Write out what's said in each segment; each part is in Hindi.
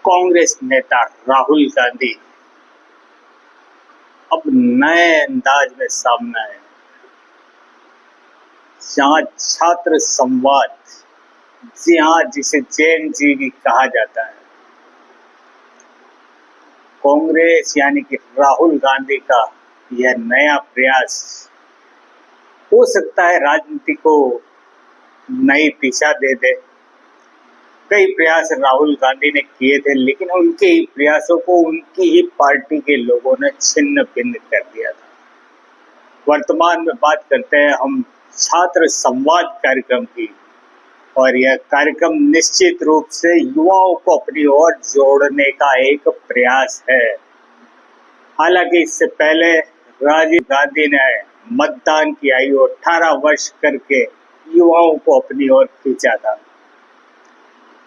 कांग्रेस नेता राहुल गांधी अब नए अंदाज में सामने आए, जहां छात्र संवाद, जी हाँ, जिसे जैन जी भी कहा जाता है, कांग्रेस यानी कि राहुल गांधी का यह नया प्रयास हो सकता है राजनीति को नई दिशा दे दे। कई प्रयास राहुल गांधी ने किए थे, लेकिन उनके ही प्रयासों को उनकी ही पार्टी के लोगों ने छिन्न भिन्न कर दिया था। वर्तमान में बात करते हैं हम छात्र संवाद कार्यक्रम की, और यह कार्यक्रम निश्चित रूप से युवाओं को अपनी ओर जोड़ने का एक प्रयास है। हालांकि इससे पहले राजीव गांधी ने मतदान की आयु 18 वर्ष करके युवाओं को अपनी ओर खींचा था।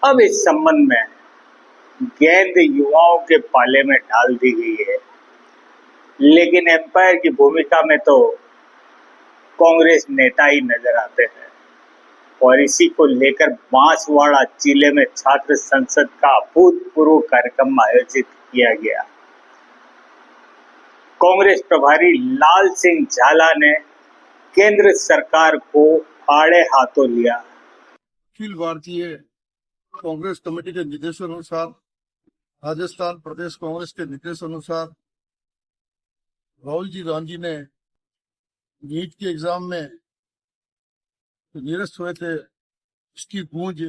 अब इस संबंध में गेंद युवाओं के पाले में डाल दी गई है, लेकिन एम्पायर की भूमिका में तो कांग्रेस नेता ही नजर आते हैं, और इसी को लेकर बांसवाड़ा जिले में छात्र संसद का अभूतपूर्व कार्यक्रम आयोजित किया गया। कांग्रेस प्रभारी लाल सिंह झाला ने केंद्र सरकार को आड़े हाथों लिया। अखिल भारतीय कांग्रेस कमेटी के निर्देशानुसार, राजस्थान प्रदेश कांग्रेस के निर्देशानुसार राहुल जी गांधी ने नीट के एग्जाम में निरस्त हुए थे, इसकी गूंज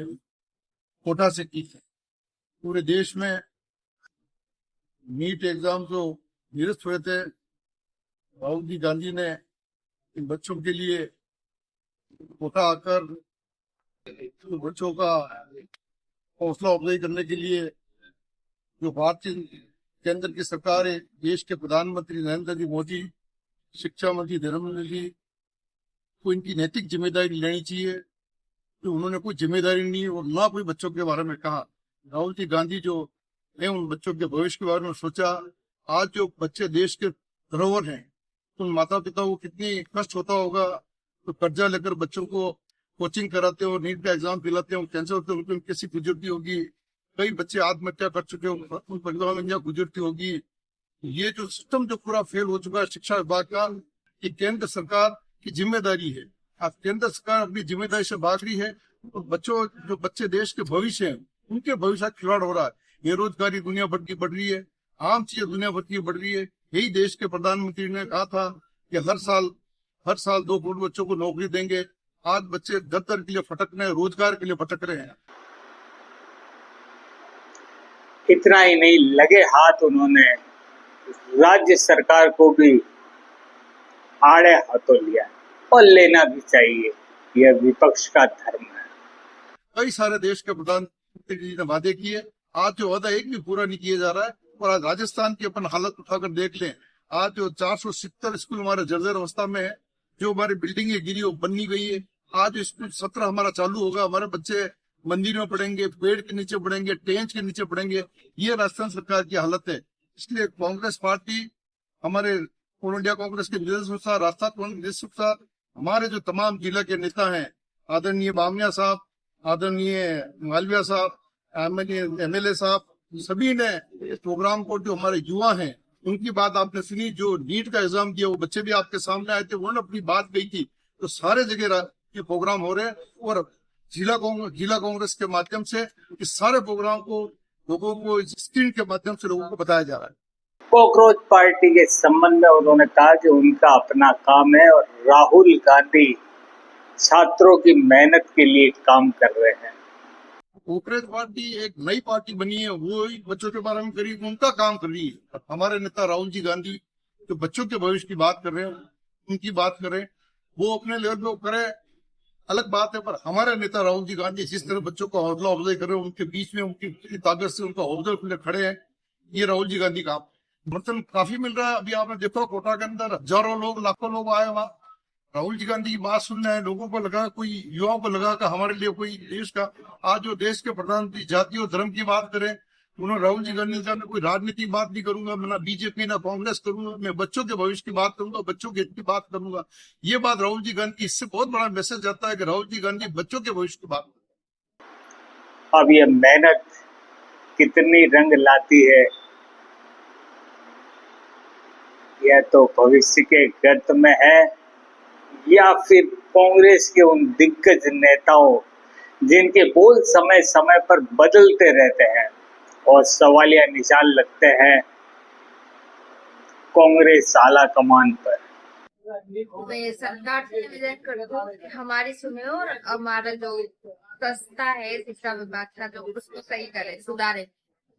कोटा से की थी। पूरे देश में नीट एग्जाम जो निरस्त हुए थे, राहुल जी गांधी ने इन बच्चों के लिए कोटा आकर तो बच्चों का हौसला अफजाई करने के लिए जो भारतीय केंद्र की सरकार है, देश के प्रधानमंत्री नरेंद्र जी मोदी, शिक्षा मंत्री धर्मेंद्र जी को इनकी नैतिक जिम्मेदारी लेनी चाहिए। तो उन्होंने कोई जिम्मेदारी नहीं और ना कोई बच्चों के बारे में कहा। राहुल जी गांधी जो ने उन बच्चों के भविष्य के बारे में सोचा। आज जो बच्चे देश के धरोहर हैं, उन माता पिता को कितनी कष्ट होता होगा। तो कर्जा लेकर बच्चों को कोचिंग कराते हो, नीट का एग्जाम दिलाते हो, कैंसर होते उनको कैसी गुजरती होगी। कई बच्चे आत्महत्या कर चुके हो, उन परिवारों में क्या गुजरती होगी। ये जो सिस्टम जो पूरा फेल हो चुका है शिक्षा विभाग का, ये केंद्र सरकार की जिम्मेदारी है। आज केंद्र सरकार अपनी जिम्मेदारी से भाग रही है और जो बच्चे देश के भविष्य हैं, उनके भविष्य का खिलवाड़ हो रहा है। बेरोजगारी दुनिया भर की बढ़ रही है, आम चीजें दुनिया भर की बढ़ रही है। यही देश के प्रधानमंत्री ने कहा था कि हर साल 2 करोड़ बच्चों को नौकरी देंगे। आज बच्चे दफ्तर के लिए भटक रहे हैं, रोजगार के लिए भटक रहे हैं। इतना ही नहीं, लगे हाथ उन्होंने राज्य सरकार को भी आड़े हाथों लिया, और लेना भी चाहिए। यह विपक्ष का धर्म है। कई सारे देश के प्रधानमंत्री जी ने वादे किए, आज जो वादा एक भी पूरा नहीं किया जा रहा है। और आज राजस्थान की अपन हालत उठाकर देख लें, आज जो 470 स्कूल हमारे जर्जर अवस्था में है, जो हमारी बिल्डिंगें गिरी वो बन नहीं गई है। आज स्कूल सत्र हमारा चालू होगा, हमारे बच्चे मंदिर में पढ़ेंगे, पेड़ के नीचे पढ़ेंगे, टेंच के नीचे पढ़ेंगे। ये राजस्थान सरकार की हालत है। इसलिए कांग्रेस पार्टी, हमारे ऑल इंडिया कांग्रेस के निर्देशानुसार, राजस्थान कांग्रेस के निर्देशानुसार, हमारे जो तमाम जिला के नेता हैं, आदरणीय बामनिया साहब, आदरणीय मालविया साहब, एमएलए साहब, सभी ने इस प्रोग्राम को, जो हमारे युवा हैं उनकी बात आपने सुनी। जो नीट का एग्जाम दिया वो बच्चे भी आपके सामने आए थे, उन्होंने अपनी बात कही थी। तो सारे जगह ये प्रोग्राम हो रहे हैं और जिला कांग्रेस के माध्यम से इस सारे प्रोग्राम को लोगों को स्क्रीन के माध्यम से लोगों को बताया जा रहा है। कॉकरोच पार्टी के संबंध में उन्होंने कहा कि उनका अपना काम है और राहुल गांधी छात्रों की मेहनत के लिए काम कर रहे हैं। कांग्रेस पार्टी एक नई पार्टी बनी है, वो बच्चों के बारे में करी, उनका काम कर रही है। हमारे नेता राहुल जी गांधी जो बच्चों के भविष्य की बात कर रहे हैं, उनकी बात करें, वो अपने लेवल पे करे, अलग बात है। पर हमारे नेता राहुल जी गांधी जिस तरह बच्चों का हौसला अफजाई कर रहे हैं, उनके बीच में उनकी ताकत से उनका हौसला खड़े हैं, ये राहुल जी गांधी का समर्थन काफी मिल रहा है। अभी आपने देखा कोटा के अंदर हजारों लोग, लाखों लोग आए वहां राहुल जी गांधी की बात सुनना है। लोगों को लगा, कोई युवाओं को लगा कि हमारे लिए कोई देश का, आज जो देश के प्रधानमंत्री जाति और धर्म की बात करें, उन्होंने राहुल जी गांधी ने कोई राजनीति की बात नहीं करूंगा, मैं ना बीजेपी ना कांग्रेस करूंगा, मैं बच्चों के भविष्य की बात करूंगा, बच्चों के हित की बात करूंगा। ये बात राहुल जी गांधी, इससे बहुत बड़ा मैसेज आता है कि राहुल जी गांधी बच्चों के भविष्य की बात। अब यह मेहनत कितनी रंग लाती है, यह तो भविष्य के गर्त में है, या फिर कांग्रेस के उन दिग्गज नेताओं जिनके बोल समय समय पर बदलते रहते हैं और सवालिया निशान लगते हैं कांग्रेस आला कमान पर। मैं सरकार से निवेदन करती हूँ कि हमारी सुने और हमारा जो संस्था है शिक्षा विभाग का जो उसको सही करे, सुधारे।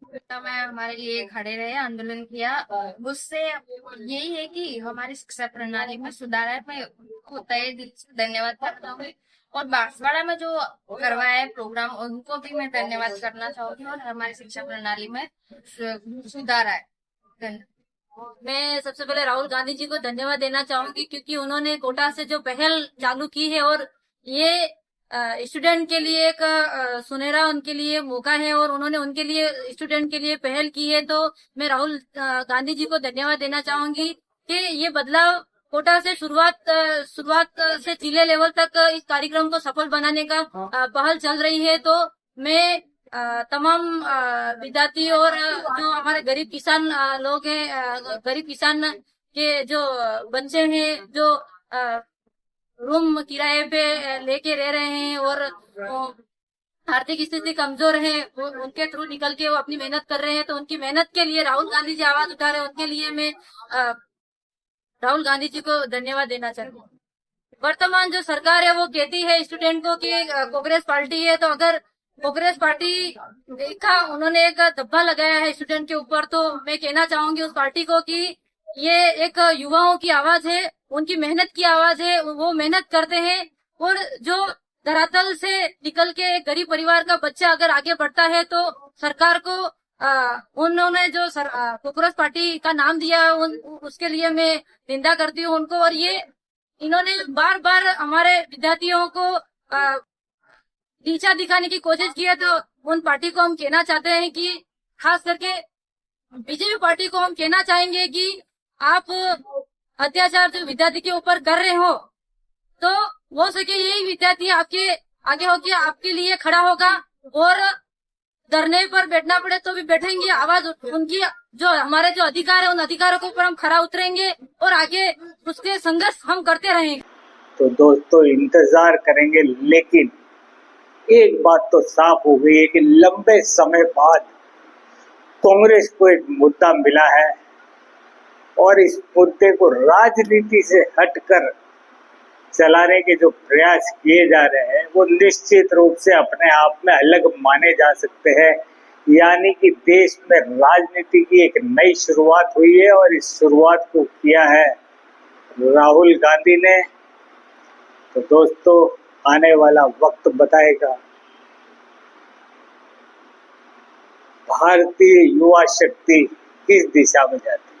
तो मैं हमारे लिए खड़े रहे, आंदोलन किया। उससे यही है कि हमारी शिक्षा प्रणाली में सुधार है। मैं उनको तहे दिल से धन्यवाद करता हूँ और बांसवाड़ा में जो करवाया है प्रोग्राम उनको भी मैं धन्यवाद करना चाहूंगी और हमारी शिक्षा प्रणाली में सुधार है। मैं सबसे पहले राहुल गांधी जी को धन्यवाद देना चाहूंगी क्योंकि उन्होंने कोटा से जो पहल चालू की है और ये स्टूडेंट के लिए एक सुनहरा उनके लिए मौका है और उन्होंने उनके लिए स्टूडेंट के लिए पहल की है। तो मैं राहुल गांधी जी को धन्यवाद देना चाहूंगी कि ये बदलाव कोटा से शुरुआत से जिले लेवल तक इस कार्यक्रम को सफल बनाने का पहल चल रही है। तो मैं तमाम विद्यार्थी और जो हमारे गरीब किसान लोग हैं, गरीब किसान के जो बच्चे हैं जो रूम किराए पे लेके रह रहे हैं और आर्थिक स्थिति कमजोर है, वो उनके थ्रू निकल के वो अपनी मेहनत कर रहे हैं। तो उनकी मेहनत के लिए राहुल गांधी जी आवाज उठा रहे हैं, उनके लिए मैं राहुल गांधी जी को धन्यवाद देना चाहती हूँ। वर्तमान जो सरकार है वो कहती है स्टूडेंट को कि कांग्रेस पार्टी है, तो अगर कांग्रेस पार्टी देखा उन्होंने एक धब्बा लगाया है स्टूडेंट के ऊपर, तो मैं कहना चाहूंगी उस पार्टी को कि ये एक युवाओं की आवाज है, उनकी मेहनत की आवाज है, वो मेहनत करते हैं और जो धरातल से निकल के एक गरीब परिवार का बच्चा अगर आगे बढ़ता है तो सरकार को उन्होंने जो कांग्रेस पार्टी का नाम दिया उसके लिए मैं निंदा करती हूँ उनको। और ये इन्होंने बार बार हमारे विद्यार्थियों को नीचा दिखाने की कोशिश की है। तो उन पार्टी को हम कहना चाहते हैं कि खास करके बीजेपी पार्टी को हम कहना चाहेंगे कि आप अत्याचार जो विद्यार्थी के ऊपर कर रहे हो तो हो सके यही विद्यार्थी आपके आगे होके आपके लिए खड़ा होगा और धरने पर बैठना पड़े तो भी बैठेंगे, आवाज उनकी जो हमारे जो अधिकार है उन अधिकारों के ऊपर हम खड़ा उतरेंगे और आगे उसके संघर्ष हम करते रहेंगे। तो दोस्तों इंतजार करेंगे, लेकिन एक बात तो साफ हो गई है कि लंबे समय बाद कांग्रेस को एक मुद्दा मिला है और इस मुद्दे को राजनीति से हटकर चलाने के जो प्रयास किए जा रहे हैं वो निश्चित रूप से अपने आप में अलग माने जा सकते हैं। यानी कि देश में राजनीति की एक नई शुरुआत हुई है और इस शुरुआत को किया है राहुल गांधी ने। तो दोस्तों आने वाला वक्त बताएगा भारतीय युवा शक्ति किस दिशा में जाती है।